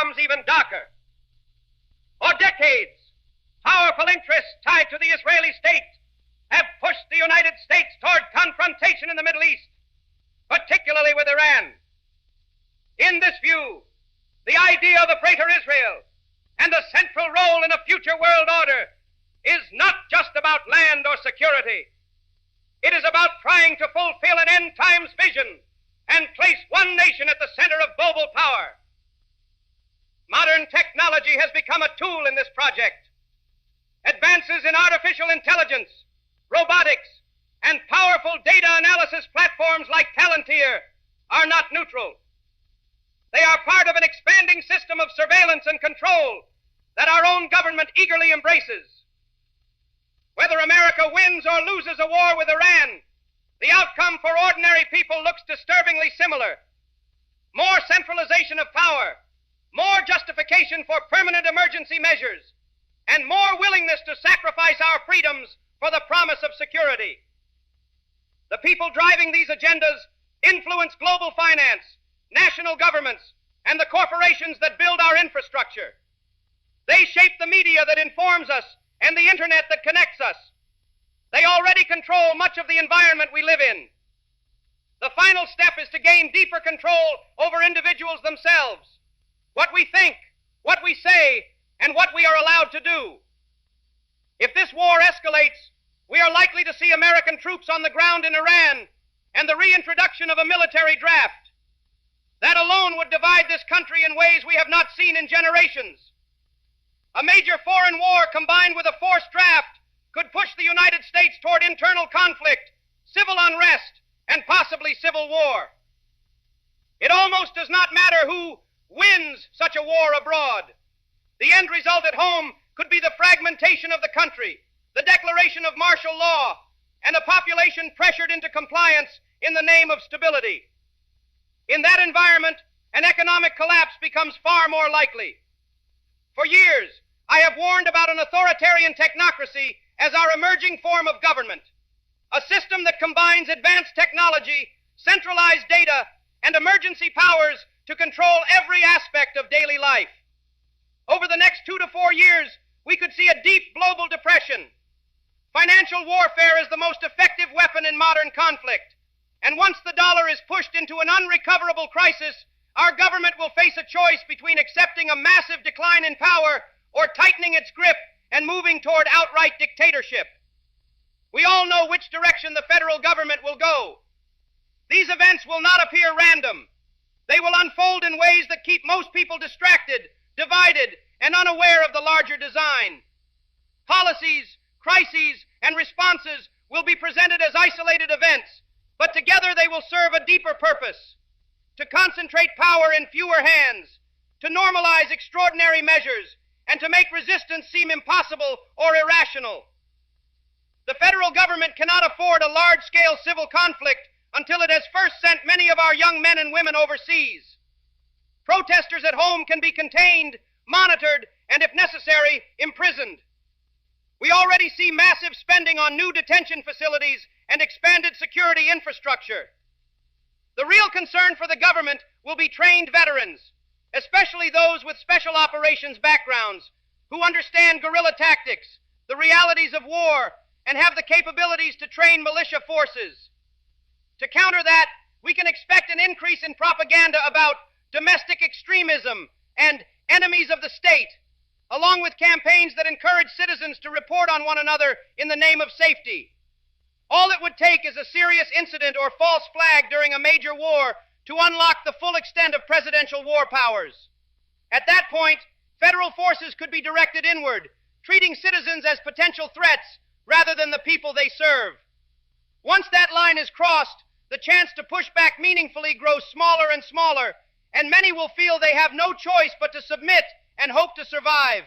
becomes even darker. For decades, powerful interests tied to the Israeli state have pushed the United States toward confrontation in the Middle East, particularly with Iran. In this view, the idea of a greater Israel and a central role in a future world order is not just about land or security. It is about trying to fulfill an end times vision and place one nation at the center of global power. Modern technology has become a tool in this project. Advances in artificial intelligence, robotics, and powerful data analysis platforms like Palantir are not neutral. They are part of an expanding system of surveillance and control that our own government eagerly embraces. Whether America wins or loses a war with Iran, the outcome for ordinary people looks disturbingly similar. More centralization of power, more justification for permanent emergency measures, and more willingness to sacrifice our freedoms for the promise of security. The people driving these agendas influence global finance, national governments, and the corporations that build our infrastructure. They shape the media that informs us and the internet that connects us. They already control much of the environment we live in. The final step is to gain deeper control over individuals themselves, what we think, what we say, and what we are allowed to do. If this war escalates, we are likely to see American troops on the ground in Iran and the reintroduction of a military draft. That alone would divide this country in ways we have not seen in generations. A major foreign war combined with a forced draft could push the United States toward internal conflict, civil unrest, and possibly civil war. It almost does not matter who wins such a war abroad. The end result at home could be the fragmentation of the country, the declaration of martial law, and a population pressured into compliance in the name of stability. In that environment, an economic collapse becomes far more likely. For years, I have warned about an authoritarian technocracy as our emerging form of government, a system that combines advanced technology, centralized data, and emergency powers to control every aspect of daily life. Over the next 2 to 4 years, we could see a deep global depression. Financial warfare is the most effective weapon in modern conflict, and once the dollar is pushed into an unrecoverable crisis, our government will face a choice between accepting a massive decline in power or tightening its grip and moving toward outright dictatorship. We all know which direction the federal government will go. These events will not appear random. They will unfold in ways that keep most people distracted, divided, and unaware of the larger design. Policies, crises, and responses will be presented as isolated events, but together they will serve a deeper purpose: to concentrate power in fewer hands, to normalize extraordinary measures, and to make resistance seem impossible or irrational. The federal government cannot afford a large-scale civil conflict until it has first sent many of our young men and women overseas. Protesters at home can be contained, monitored, and if necessary, imprisoned. We already see massive spending on new detention facilities and expanded security infrastructure. The real concern for the government will be trained veterans, especially those with special operations backgrounds, who understand guerrilla tactics, the realities of war, and have the capabilities to train militia forces. To counter that, we can expect an increase in propaganda about domestic extremism and enemies of the state, along with campaigns that encourage citizens to report on one another in the name of safety. All it would take is a serious incident or false flag during a major war to unlock the full extent of presidential war powers. At that point, federal forces could be directed inward, treating citizens as potential threats rather than the people they serve. Once that line is crossed, the chance to push back meaningfully grows smaller and smaller, and many will feel they have no choice but to submit and hope to survive.